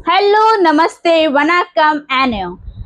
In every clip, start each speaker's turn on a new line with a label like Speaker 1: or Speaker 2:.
Speaker 1: Hello, Namaste, Vanakkam, and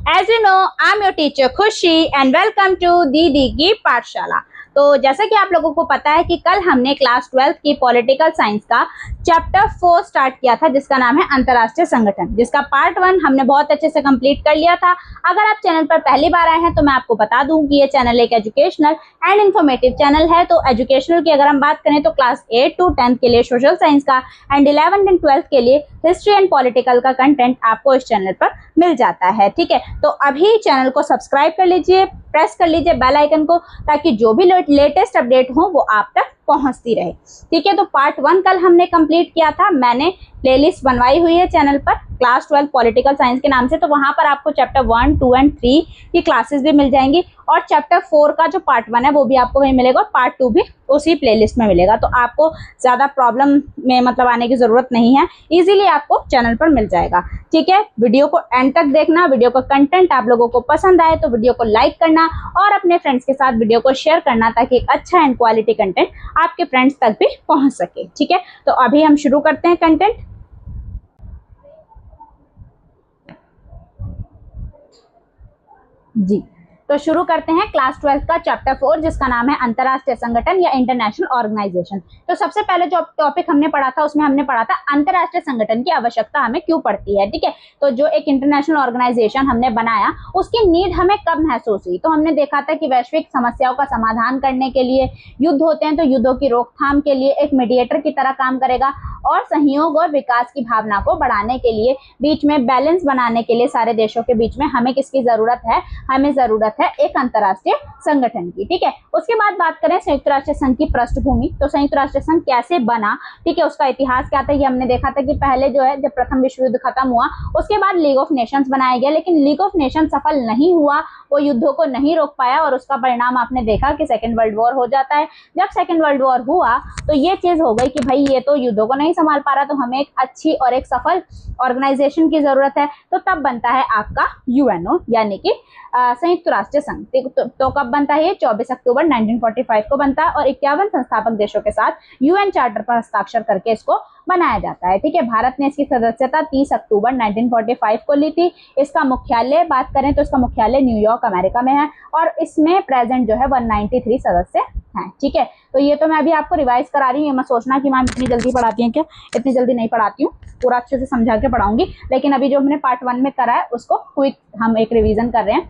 Speaker 1: as you know, I'm your teacher Khushi and welcome to दीदी की पाठशाला। तो जैसा कि आप लोगों को पता है कि कल हमने क्लास 12 की पॉलिटिकल साइंस का चैप्टर 4 स्टार्ट किया था जिसका नाम है अंतर्राष्ट्रीय संगठन, जिसका पार्ट 1 हमने बहुत अच्छे से कंप्लीट कर लिया था। अगर आप चैनल पर पहली बार आए हैं तो मैं आपको बता दूं कि ये चैनल एक एजुकेशनल एंड इन्फॉर्मेटिव चैनल है। तो एजुकेशनल की अगर हम बात करें तो क्लास 8 to 10 के लिए सोशल साइंस का एंड 11th एंड 12th के लिए हिस्ट्री एंड पॉलिटिकल का कंटेंट आपको इस चैनल पर मिल जाता है। ठीक है, तो अभी चैनल को सब्सक्राइब कर लीजिए, प्रेस कर लीजिए बेल आइकन को, ताकि जो भी लेटेस्ट अपडेट हो वो आप तक पहुंचती रहे। ठीक है, तो पार्ट 1 कल हमने कंप्लीट किया था। मैंने प्लेलिस्ट बनवाई हुई है चैनल पर क्लास 12 पॉलिटिकल साइंस के नाम से, तो वहां पर आपको चैप्टर 1, 2 एंड 3 की क्लासेस भी मिल जाएंगी और चैप्टर 4 का जो पार्ट 1 है वो भी आपको वहीं मिलेगा, पार्ट 2 भी उसी प्लेलिस्ट में मिलेगा। तो आपको ज्यादा प्रॉब्लम में आने की जरूरत नहीं है, इजीली आपको चैनल पर मिल जाएगा। ठीक है, वीडियो को एंड तक देखना। वीडियो का कंटेंट आप लोगों को पसंद आए तो वीडियो को लाइक करना और अपने फ्रेंड्स के साथ वीडियो को शेयर करना, ताकि एक अच्छा एंड क्वालिटी कंटेंट आपके फ्रेंड्स तक भी पहुंच सके। ठीक है, तो अभी हम शुरू करते हैं कंटेंट। जी, तो शुरू करते हैं क्लास 12 का चैप्टर 4 जिसका नाम है अंतर्राष्ट्रीय संगठन या इंटरनेशनल ऑर्गेनाइजेशन। तो सबसे पहले जो टॉपिक हमने पढ़ा था उसमें हमने पढ़ा था अंतर्राष्ट्रीय संगठन की आवश्यकता हमें क्यों पड़ती है। ठीक है, तो जो एक इंटरनेशनल ऑर्गेनाइजेशन हमने बनाया उसकी नीड हमें कब महसूस हुई। तो हमने देखा था कि वैश्विक समस्याओं का समाधान करने के लिए युद्ध होते हैं, तो युद्धों की रोकथाम के लिए एक मीडिएटर की तरह काम करेगा और सहयोग और विकास की भावना को बढ़ाने के लिए, बीच में बैलेंस बनाने के लिए सारे देशों के बीच में हमें किसकी जरूरत है, हमें जरूरत है एक अंतर्राष्ट्रीय संगठन की। ठीक है, उसके बाद बात करें संयुक्त राष्ट्र संघ की पृष्ठभूमि, तो संयुक्त राष्ट्र संघ कैसे बना, ठीक है, उसका इतिहास क्या था ये हमने देखा था कि पहले जो है जब प्रथम विश्व युद्ध खत्म हुआ उसके बाद लीग ऑफ नेशंस बनाया गया, लेकिन लीग ऑफ नेशन सफल नहीं हुआ, वो युद्धों को नहीं रोक पाया और उसका परिणाम आपने देखा कि सेकेंड वर्ल्ड वॉर हो जाता है। जब सेकेंड वर्ल्ड वॉर हुआ तो ये चीज हो गई कि भाई ये तो युद्धों को नहीं संभाल पा रहा, तो हमें एक अच्छी और एक सफल ऑर्गेनाइजेशन की जरूरत है। तो तब बनता है आपका यूएनओ यानी कि संयुक्त राष्ट्र संघ। तो कब बनता है ये 24 अक्टूबर 1945 को बनता है और 51 संस्थापक देशों के साथ यूएन चार्टर पर हस्ताक्षर करके इसको बनाया जाता है। ठीक है, भारत ने इसकी सदस्यता 30 अक्टूबर 1945 को ली थी। इसका मुख्यालय बात करें तो इसका मुख्यालय न्यूयॉर्क अमेरिका में है और इसमें प्रेजेंट जो है 193 सदस्य हैं। ठीक है, तो ये तो मैं अभी आपको रिवाइज करा रही हूँ, ये मत सोचना कि मैम इतनी जल्दी पढ़ाती हैं क्या, इतनी जल्दी नहीं पढ़ाती हूँ, पूरा अच्छे से समझा के पढ़ाऊंगी। लेकिन अभी जो हमने पार्ट 1 में करा है उसको क्विक हम एक रिवीजन कर रहे हैं,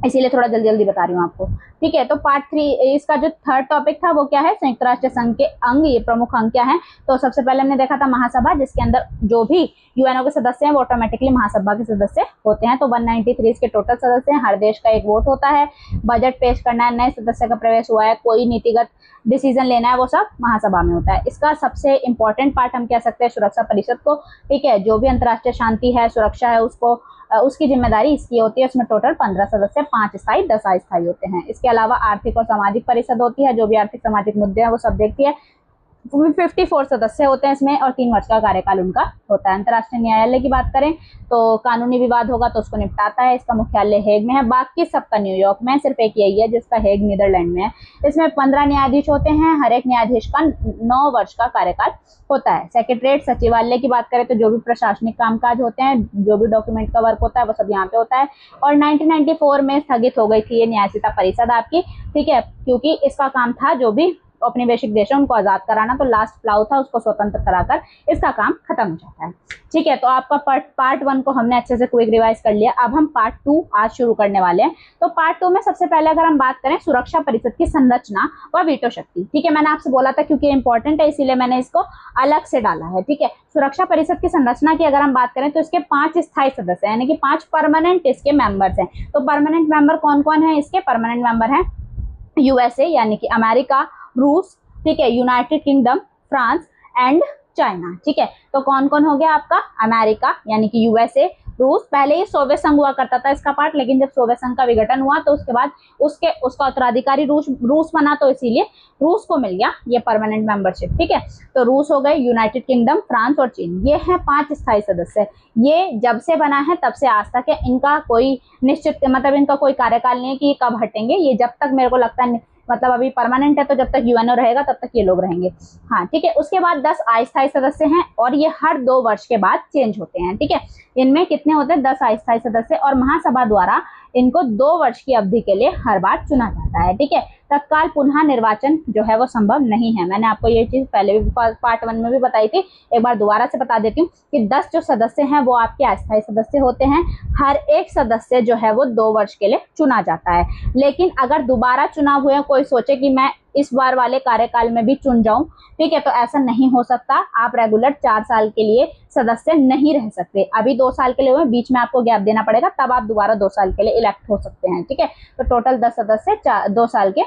Speaker 1: इसीलिए थोड़ा जल्दी जल्दी बता रही हूँ आपको। ठीक है, तो पार्ट 3 इसका जो थर्ड टॉपिक था वो क्या है, संयुक्त राष्ट्र संघ के अंग, ये प्रमुख अंग क्या है। तो सबसे पहले हमने देखा था महासभा, जिसके अंदर जो भी यूएनओ के सदस्य हैं वो ऑटोमेटिकली महासभा के सदस्य होते हैं। तो 193 इसके टोटल सदस्य हैं, हर देश का एक वोट होता है, बजट पेश करना है, नए सदस्य का प्रवेश हुआ है, कोई नीतिगत डिसीजन लेना है, वो सब महासभा में होता है। इसका सबसे इंपॉर्टेंट पार्ट हम कह सकते हैं सुरक्षा परिषद को। ठीक है, जो भी अंतर्राष्ट्रीय शांति है, सुरक्षा है, उसको उसकी जिम्मेदारी इसकी होती है। उसमें टोटल 15 सदस्य, 5 स्थायी 10 अस्थायी होते हैं। इसके अलावा आर्थिक और सामाजिक परिषद होती है, जो भी आर्थिक सामाजिक मुद्दे हैं वो सब देखती है। 54 सदस्य होते हैं इसमें और 3 वर्ष का कार्यकाल उनका होता है। अंतर्राष्ट्रीय न्यायालय की बात करें तो कानूनी विवाद होगा तो उसको निपटाता है। इसका मुख्यालय हेग में है, बाकी सबका न्यूयॉर्क में, सिर्फ एक यही है जिसका हेग नीदरलैंड में है। इसमें 15 न्यायाधीश होते हैं, हर एक न्यायाधीश का 9 वर्ष का कार्यकाल होता है। सेक्रेटरीट सचिवालय की बात करें तो जो भी प्रशासनिक कामकाज होते हैं, जो भी डॉक्यूमेंट का वर्क होता है वो सब यहाँ पे होता है। और 1994 में स्थगित हो गई थी ये न्यायसिता परिषद आपकी। ठीक है, क्योंकि इसका काम था जो भी औपनिवेशिक देश है उनको आजाद कराना, तो लास्ट प्लाउ था उसको स्वतंत्र कराकर इसका काम खत्म हो जाता है। ठीक है, तो आपका पार्ट 1 को हमने अच्छे से क्विक रिवाइज कर लिया। अब हम पार्ट 2 आज शुरू करने वाले हैं। तो पार्ट 2 में सबसे पहले अगर हम बात करें सुरक्षा परिषद की संरचना व वीटो शक्ति। ठीक है, मैंने आपसे बोला था क्योंकि इंपॉर्टेंट है इसीलिए मैंने इसको अलग से डाला है। ठीक है, सुरक्षा परिषद की संरचना की अगर हम बात करें तो इसके 5 स्थायी सदस्य यानी कि 5 परमानेंट इसके मेंबर्स हैं। तो परमानेंट मेंबर कौन कौन है इसके, परमानेंट मेंबर है यूएसए यानी कि अमेरिका, रूस, ठीक है, United kingdom, France and China. ठीक है, तो कौन कौन हो गया आपका, अमेरिका यानी कि यूएसए, रूस, पहले ही सोवियत संघ हुआ करता था इसका पार्ट, लेकिन जब सोवियत संघ का विघटन हुआ तो उसके बाद उसका उत्तराधिकारी रूस बना, तो इसीलिए रूस को मिल गया ये परमानेंट मेंबरशिप। ठीक है, तो रूस हो गए, यूनाइटेड किंगडम, फ्रांस और चीन, ये हैं 5 स्थायी सदस्य। ये जब से बना है तब से आज तक है, इनका कोई निश्चित इनका कोई कार्यकाल नहीं है कि ये कब हटेंगे। ये जब तक मेरे को लगता है मतलब अभी परमानेंट है, तो जब तक यूएनओ रहेगा तब तक ये लोग रहेंगे। हाँ ठीक है। उसके बाद 10 अस्थायी सदस्य हैं और ये हर 2 वर्ष के बाद चेंज होते हैं। ठीक है, इनमें कितने होते हैं? 10 अस्थायी सदस्य, और महासभा द्वारा इनको 2 वर्ष की अवधि के लिए हर बार चुना जाता है। ठीक है, तत्काल पुनः निर्वाचन जो है वो संभव नहीं है। मैंने आपको ये चीज पहले भी पार्ट 1 में भी बताई थी, एक बार दोबारा से बता देती हूँ कि 10 जो सदस्य हैं वो आपके अस्थायी सदस्य होते हैं। हर एक सदस्य जो है वो 2 वर्ष के लिए चुना जाता है। लेकिन अगर दोबारा चुनाव हुए, कोई सोचे कि मैं इस बार वाले कार्यकाल में भी चुन जाऊं, ठीक है, तो ऐसा नहीं हो सकता। आप रेगुलर 4 साल के लिए सदस्य नहीं रह सकते। अभी 2 साल के लिए हुए, बीच में आपको गैप देना पड़ेगा, तब आप दोबारा 2 साल के लिए इलेक्ट हो सकते हैं। ठीक है, तो टोटल 10 सदस्य 2 साल के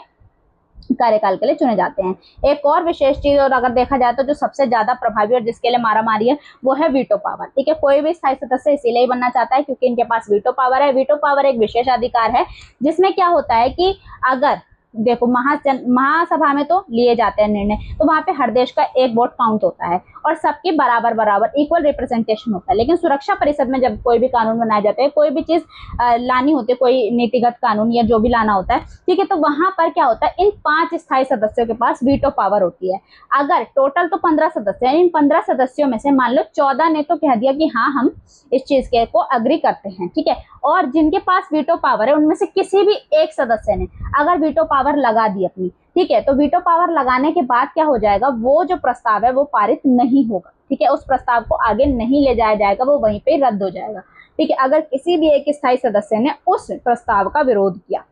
Speaker 1: कार्यकाल के लिए चुने जाते हैं। एक और विशेष चीज, और अगर देखा जाए तो जो सबसे ज्यादा प्रभावी और जिसके लिए मारामारी है वो है वीटो पावर। ठीक है, कोई भी स्थायी सदस्य इसीलिए बनना चाहता है क्योंकि इनके पास वीटो पावर है। वीटो पावर एक विशेष अधिकार है जिसमें क्या होता है कि अगर देखो महासभा में तो लिए जाते हैं निर्णय, तो वहां पे हर देश का एक वोट काउंट होता है और सबकी बराबर बराबर इक्वल रिप्रेजेंटेशन होता है। लेकिन सुरक्षा परिषद में जब कोई भी कानून बनाए जाते हैं, कोई भी चीज लानी होती है, कोई नीतिगत कानून या जो भी लाना होता है, ठीक है, तो वहां पर क्या होता है, इन 5 स्थायी सदस्यों के पास वीटो पावर होती है। अगर टोटल तो 15 सदस्य हैं, इन 15 सदस्यों में से मान लो 14 ने तो कह दिया कि हाँ हम इस चीज के को अग्री करते हैं, ठीक है, और जिनके पास वीटो पावर है उनमें से किसी भी एक सदस्य ने अगर वीटो पावर लगा दी अपनी, ठीक है, तो वीटो पावर लगाने के बाद क्या हो जाएगा, वो जो प्रस्ताव है वो पारित नहीं होगा। ठीक है, उस प्रस्ताव को आगे नहीं ले जाया जाएगा, वो वहीं पे रद्द हो जाएगा। ठीक है, अगर किसी भी एक स्थायी सदस्य ने उस प्रस्ताव का विरोध किया।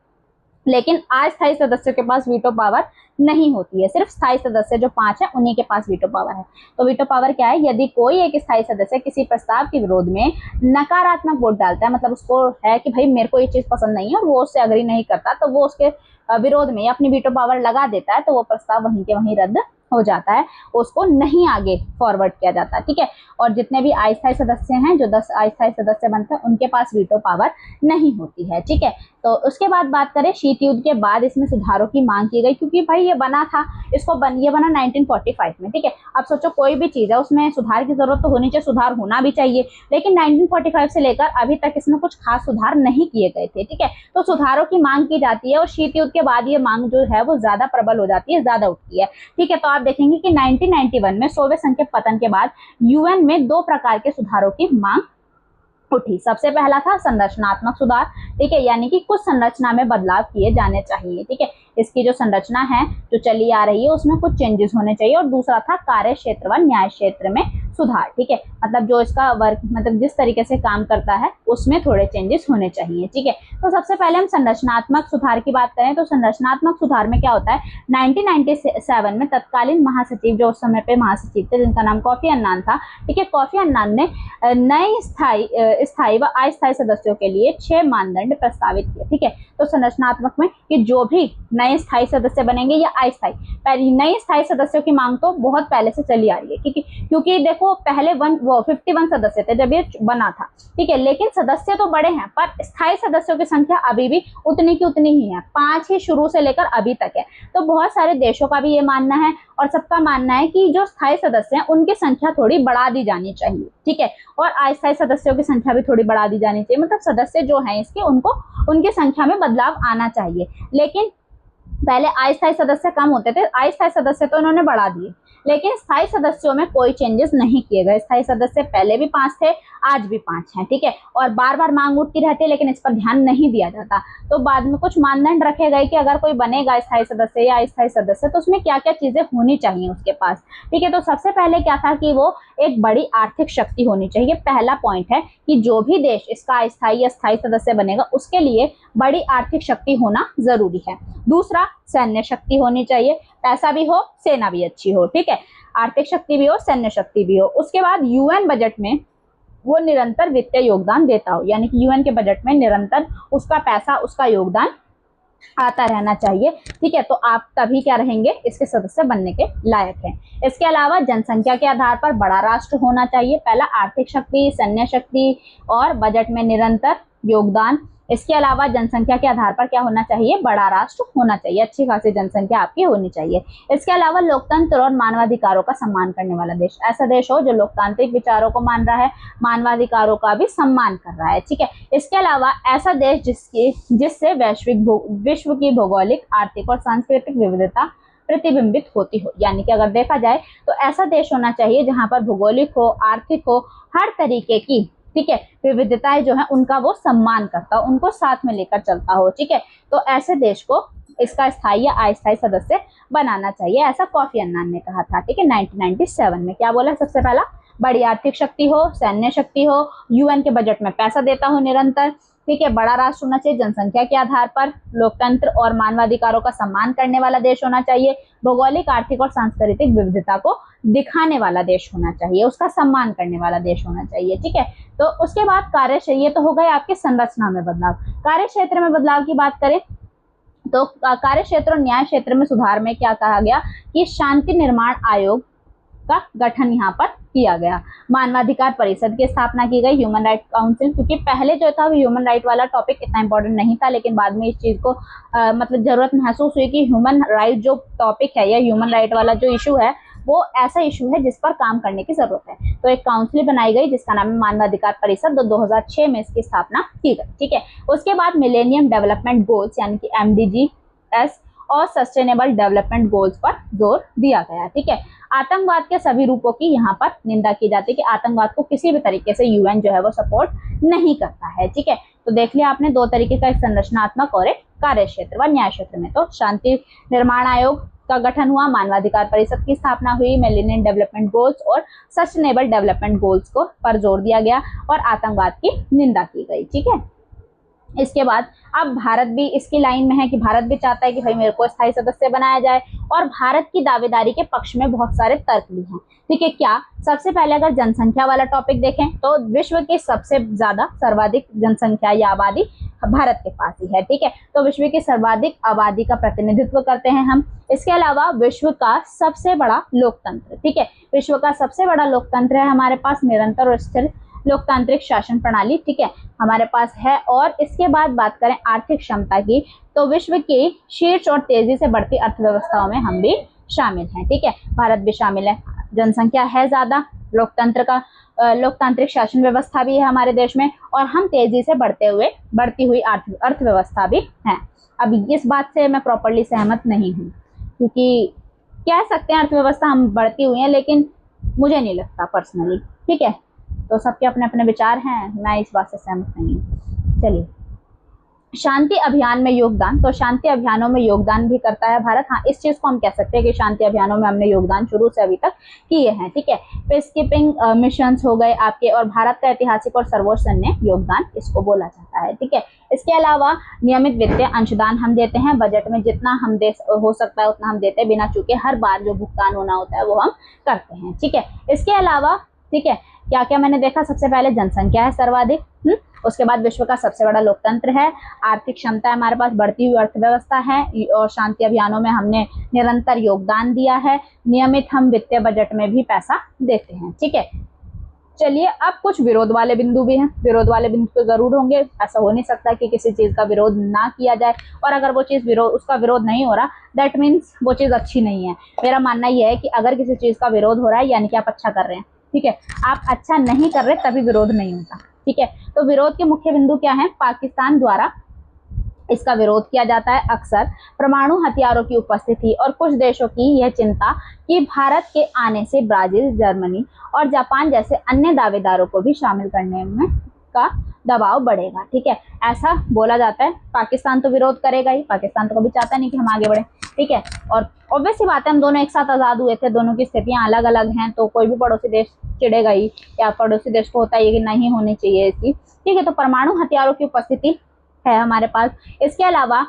Speaker 1: लेकिन अस्थायी सदस्यों के पास वीटो पावर नहीं होती है, सिर्फ स्थायी सदस्य जो 5 है उन्हीं के पास वीटो पावर है। तो वीटो पावर क्या है, यदि कोई एक स्थायी सदस्य किसी प्रस्ताव के विरोध में नकारात्मक वोट डालता है, मतलब उसको है कि भाई मेरे को ये चीज पसंद नहीं है और वो उससे अग्री नहीं करता, तो वो उसके विरोध में अपनी वीटो पावर लगा देता है, तो वो प्रस्ताव वहीं के वहीं रद्द हो जाता है, उसको नहीं आगे फॉरवर्ड किया जाता। ठीक है, और जितने भी अस्थायी सदस्य हैं, जो 10 अस्थायी सदस्य बनते हैं, उनके पास वीटो पावर नहीं होती है। ठीक है, तो उसके बाद बात करें, शीत युद्ध के बाद इसमें सुधारों की मांग की गई, क्योंकि भाई ये बना था, ये बना 1945 में। ठीक है, अब सोचो कोई भी चीज है उसमें सुधार की जरूरत तो होनी चाहिए, सुधार होना भी चाहिए, लेकिन 1945 से लेकर अभी तक इसमें कुछ खास सुधार नहीं किए गए थे। ठीक है, तो सुधारों की मांग की जाती है और शीत युद्ध के बाद ये मांग जो है वो ज्यादा प्रबल हो जाती है, ज्यादा उठती है। ठीक है, तो आप देखेंगे कि 1991 में सोवियत संघ के पतन के बाद यूएन में 2 प्रकार के सुधारों की मांग उठी। सबसे पहला था संरचनात्मक सुधार, ठीक है, यानी कि कुछ संरचना में बदलाव किए जाने चाहिए। ठीक है, इसकी जो संरचना है जो चली आ रही है उसमें कुछ चेंजेस होने चाहिए। और दूसरा था कार्य क्षेत्र व न्याय क्षेत्र में सुधार। ठीक है, मतलब जो इसका वर्क, मतलब जिस तरीके से काम करता है उसमें थोड़े चेंजेस होने चाहिए। ठीक है, तो सबसे पहले हम संरचनात्मक सुधार की बात करें तो संरचनात्मक सुधार में क्या होता है, 1997 में तत्कालीन महासचिव, जो उस समय पे महासचिव थे जिनका नाम कोफी अन्नान था, ठीक है, कोफी अन्नान ने नए स्थायी व अस्थायी सदस्यों के लिए 6 मानदंड प्रस्तावित किए। ठीक है, तो संरचनात्मक में कि जो भी नए स्थायी सदस्य बनेंगे या अस्थायी, नए स्थायी सदस्यों की मांग तो बहुत पहले से चली आ रही है, क्योंकि देखो पहले 51 सदस्य थे जब ये बना था। ठीक है, लेकिन सदस्य तो बड़े हैं पर स्थायी सदस्यों की संख्या अभी भी उतनी की उतनी ही है, 5 ही शुरू से लेकर अभी तक है। तो बहुत सारे देशों का भी ये मानना है और सबका मानना है कि जो स्थायी सदस्य हैं उनकी संख्या थोड़ी बढ़ा दी जानी चाहिए। ठीक है, और अस्थायी सदस्यों की संख्या भी थोड़ी बढ़ा दी जानी चाहिए, मतलब सदस्य जो हैं इसके उनको उनकी संख्या में बदलाव आना चाहिए। लेकिन पहले अस्थायी सदस्य कम होते थे, अस्थायी सदस्य तो उन्होंने बढ़ा दिए, लेकिन स्थायी सदस्यों में कोई चेंजेस नहीं किए गए। स्थायी सदस्य पहले भी 5 थे, आज भी 5 हैं। ठीक है, और बार बार मांग उठती रहती है लेकिन इस पर ध्यान नहीं दिया जाता। तो बाद में कुछ मानदंड रखे गए कि अगर कोई बनेगा स्थायी सदस्य या अस्थायी सदस्य तो उसमें क्या क्या चीजें होनी चाहिए उसके पास। ठीक है, तो सबसे पहले क्या था कि वो एक बड़ी आर्थिक शक्ति होनी चाहिए। पहला पॉइंट है कि जो भी देश इसका अस्थायी या स्थायी सदस्य बनेगा उसके लिए बड़ी आर्थिक शक्ति होना जरूरी है। दूसरा, सैन्य शक्ति होनी चाहिए, पैसा भी हो, सेना भी अच्छी हो। ठीक है, आर्थिक शक्ति भी हो, सैन्य शक्ति भी हो। उसके बाद यूएन बजट में वो निरंतर वित्तीय योगदान देता हो, यानी कि यूएन के बजट में निरंतर उसका पैसा, उसका योगदान आता रहना चाहिए। ठीक है, तो आप तभी क्या रहेंगे, इसके सदस्य बनने के लायक हैं। इसके अलावा जनसंख्या के आधार पर बड़ा राष्ट्र होना चाहिए। पहला आर्थिक शक्ति, सैन्य शक्ति और बजट में निरंतर योगदान, इसके अलावा जनसंख्या के आधार पर क्या होना चाहिए, बड़ा राष्ट्र होना चाहिए, अच्छी खासी जनसंख्या आपकी होनी चाहिए। इसके अलावा लोकतंत्र और मानवाधिकारों का सम्मान करने वाला देश, ऐसा देश हो जो लोकतांत्रिक विचारों को मान रहा है, मानवाधिकारों का भी सम्मान कर रहा है, ठीक है। इसके अलावा ऐसा देश जिससे विश्व की भौगोलिक, आर्थिक और सांस्कृतिक विविधता प्रतिबिंबित होती हो, यानी कि अगर देखा जाए तो ऐसा देश होना चाहिए जहां पर भौगोलिक हो, आर्थिक हो, हर तरीके की, ठीक है, विविधताएं जो है उनका वो सम्मान करता हो, उनको साथ में लेकर चलता हो, ठीक है। तो ऐसे देश को इसका स्थायी या अस्थायी सदस्य बनाना चाहिए, ऐसा कोफी अन्नान ने कहा था, ठीक है, 1997 में। क्या बोला सबसे पहला, बड़ी आर्थिक शक्ति हो, सैन्य शक्ति हो, यूएन के बजट में पैसा देता हो निरंतर, ठीक है, बड़ा राष्ट्र होना चाहिए, जनसंख्या के आधार पर लोकतंत्र और मानवाधिकारों का सम्मान करने वाला देश होना चाहिए, भौगोलिक, आर्थिक और सांस्कृतिक विविधता को दिखाने वाला देश होना चाहिए, उसका सम्मान करने वाला देश होना चाहिए, ठीक है। तो उसके बाद कार्य, ये तो हो गए आपके संरचना में बदलाव। कार्य क्षेत्र में बदलाव की बात करें तो कार्य क्षेत्र और न्याय क्षेत्र में सुधार में क्या कहा गया कि शांति निर्माण आयोग का गठन यहाँ पर किया गया, मानवाधिकार परिषद की स्थापना की गई, ह्यूमन राइट काउंसिल, क्योंकि पहले जो था ह्यूमन राइट वाला टॉपिक इतना इंपॉर्टेंट नहीं था, लेकिन बाद में इस चीज को मतलब जरूरत महसूस हुई कि ह्यूमन राइट जो टॉपिक है या ह्यूमन राइट वाला जो इशू है वो ऐसा इशू है जिस पर काम करने की जरूरत है। तो एक काउंसिल बनाई गई जिसका नाम है मानवाधिकार परिषद, 2006 में इसकी स्थापना की गई, ठीक है। उसके बाद मिलेनियम डेवलपमेंट गोल्स यानी कि MDGs और सस्टेनेबल डेवलपमेंट गोल्स पर जोर दिया गया, ठीक है। आतंकवाद के सभी रूपों की यहाँ पर निंदा की जाती है कि आतंकवाद को किसी भी तरीके से यूएन जो है वो सपोर्ट नहीं करता है, ठीक है। तो देख लिया आपने दो तरीके का, एक संरचनात्मक और एक कार्य क्षेत्र व न्याय क्षेत्र में। तो शांति निर्माण आयोग का गठन हुआ, मानवाधिकार परिषद की स्थापना हुई, मिलेनियम डेवलपमेंट गोल्स और सस्टेनेबल डेवलपमेंट गोल्स को पर जोर दिया गया और आतंकवाद की निंदा की गई, ठीक है। इसके बाद अब भारत भी इसकी लाइन में है कि भारत भी चाहता है कि भाई मेरे को स्थायी सदस्य बनाया जाए, और भारत की दावेदारी के पक्ष में बहुत सारे तर्क भी हैं, ठीक है। क्या, सबसे पहले अगर जनसंख्या वाला टॉपिक देखें तो विश्व की सबसे ज्यादा सर्वाधिक जनसंख्या या आबादी भारत के पास ही है, ठीक है। तो विश्व की सर्वाधिक आबादी का प्रतिनिधित्व करते हैं हम। इसके अलावा विश्व का सबसे बड़ा लोकतंत्र, ठीक है, विश्व का सबसे बड़ा लोकतंत्र है हमारे पास, निरंतर और स्थिर लोकतांत्रिक शासन प्रणाली, ठीक है, हमारे पास है। और इसके बाद बात करें आर्थिक क्षमता की, तो विश्व की शीर्ष और तेजी से बढ़ती अर्थव्यवस्थाओं में हम भी शामिल हैं, ठीक है, भारत भी शामिल है। जनसंख्या है ज्यादा, लोकतांत्रिक शासन व्यवस्था भी है हमारे देश में, और हम तेजी से बढ़ती हुई अर्थव्यवस्था भी है। अब इस बात से मैं प्रॉपरली सहमत नहीं हूँ, क्योंकि कह सकते हैं अर्थव्यवस्था हम बढ़ती हुई है, लेकिन मुझे नहीं लगता पर्सनली, ठीक है। तो सबके अपने अपने विचार हैं, मैं इस बात से सहमत नहीं हूँ। चलिए, शांति अभियान में योगदान, तो शांति अभियानों में योगदान भी करता है भारत। हाँ, इस चीज को हम कह सकते हैं कि शांति अभियानों में हमने योगदान शुरू से अभी तक किए हैं, ठीक है। पीस कीपिंग मिशंस हो गए आपके, और भारत का ऐतिहासिक और सर्वोच्च सैन्य योगदान इसको बोला जाता है, ठीक है। इसके अलावा नियमित वित्तीय अंशदान हम देते हैं, बजट में जितना हम हो सकता है उतना हम देते हैं, बिना चूके हर बार जो भुगतान होना होता है वो हम करते हैं, ठीक है। इसके अलावा, ठीक है, क्या क्या मैंने देखा, सबसे पहले जनसंख्या है सर्वाधिक, उसके बाद विश्व का सबसे बड़ा लोकतंत्र है, आर्थिक क्षमता है हमारे पास, बढ़ती हुई अर्थव्यवस्था है, और शांति अभियानों में हमने निरंतर योगदान दिया है, नियमित हम वित्तीय बजट में भी पैसा देते हैं, ठीक है। चलिए, अब कुछ विरोध वाले बिंदु भी हैं। विरोध वाले बिंदु तो जरूर होंगे, ऐसा हो नहीं सकता कि किसी चीज का विरोध ना किया जाए, और अगर वो चीज उसका विरोध नहीं हो रहा, दैट मीन्स वो चीज अच्छी नहीं है। मेरा मानना यह है कि अगर किसी चीज का विरोध हो रहा है यानी कि आप अच्छा कर रहे हैं, ठीक है, आप अच्छा नहीं कर रहे तभी विरोध नहीं होता, ठीक है। तो विरोध के मुख्य बिंदु क्या है, पाकिस्तान द्वारा इसका विरोध किया जाता है अक्सर, परमाणु हथियारों की उपस्थिति, और कुछ देशों की यह चिंता कि भारत के आने से ब्राजील, जर्मनी और जापान जैसे अन्य दावेदारों को भी शामिल करने में का दबाव बढ़ेगा, ठीक है, ऐसा बोला जाता है। पाकिस्तान तो विरोध करेगा ही, पाकिस्तान तो कभी चाहता नहीं कि हम आगे बढ़े, ठीक है। और ऑब्वियस सी बात है, हम दोनों एक साथ आजाद हुए थे, दोनों की स्थितियां अलग अलग हैं, तो कोई भी पड़ोसी देश चिढ़ेगा ही, या पड़ोसी देश को होता है कि नहीं होनी चाहिए इसकी, ठीक है। तो परमाणु हथियारों की उपस्थिति है हमारे पास। इसके अलावा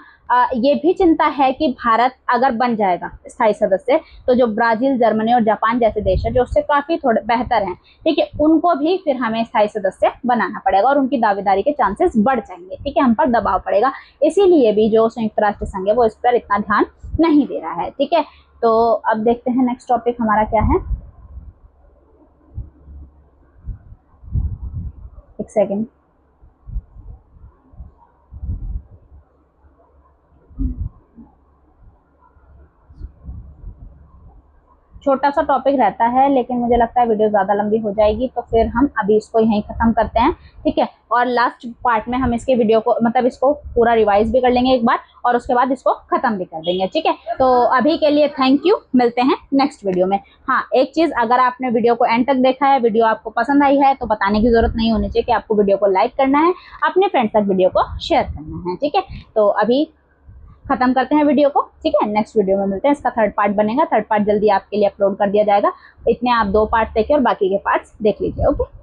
Speaker 1: ये भी चिंता है कि भारत अगर बन जाएगा स्थायी सदस्य, तो जो ब्राजील, जर्मनी और जापान जैसे देश है जो उससे काफी थोड़े बेहतर हैं, ठीक है, उनको भी फिर हमें स्थायी सदस्य बनाना पड़ेगा, और उनकी दावेदारी के चांसेस बढ़ जाएंगे, ठीक है, हम पर दबाव पड़ेगा। इसीलिए भी जो संयुक्त राष्ट्र संघ है वो इस पर इतना ध्यान नहीं दे रहा है, ठीक है। तो अब देखते हैं नेक्स्ट टॉपिक हमारा क्या है, एक सेकेंड। छोटा सा टॉपिक रहता है, लेकिन मुझे लगता है वीडियो ज़्यादा लंबी हो जाएगी, तो फिर हम अभी इसको यहीं ख़त्म करते हैं, ठीक है। और लास्ट पार्ट में हम इसके वीडियो को मतलब इसको पूरा रिवाइज भी कर लेंगे एक बार, और उसके बाद इसको ख़त्म भी कर देंगे, ठीक है। तो अभी के लिए थैंक यू, मिलते हैं नेक्स्ट वीडियो में। हाँ, एक चीज़, अगर आपने वीडियो को एंड तक देखा है, वीडियो आपको पसंद आई है, तो बताने की ज़रूरत नहीं होनी चाहिए कि आपको वीडियो को लाइक करना है, अपने फ्रेंड्स तक वीडियो को शेयर करना है, ठीक है। तो अभी खत्म करते हैं वीडियो को, ठीक है। नेक्स्ट वीडियो में मिलते हैं, इसका थर्ड पार्ट बनेगा, थर्ड पार्ट जल्दी आपके लिए अपलोड कर दिया जाएगा। इतने आप 2 पार्ट्स देखिए और बाकी के पार्ट्स देख लीजिए, ओके।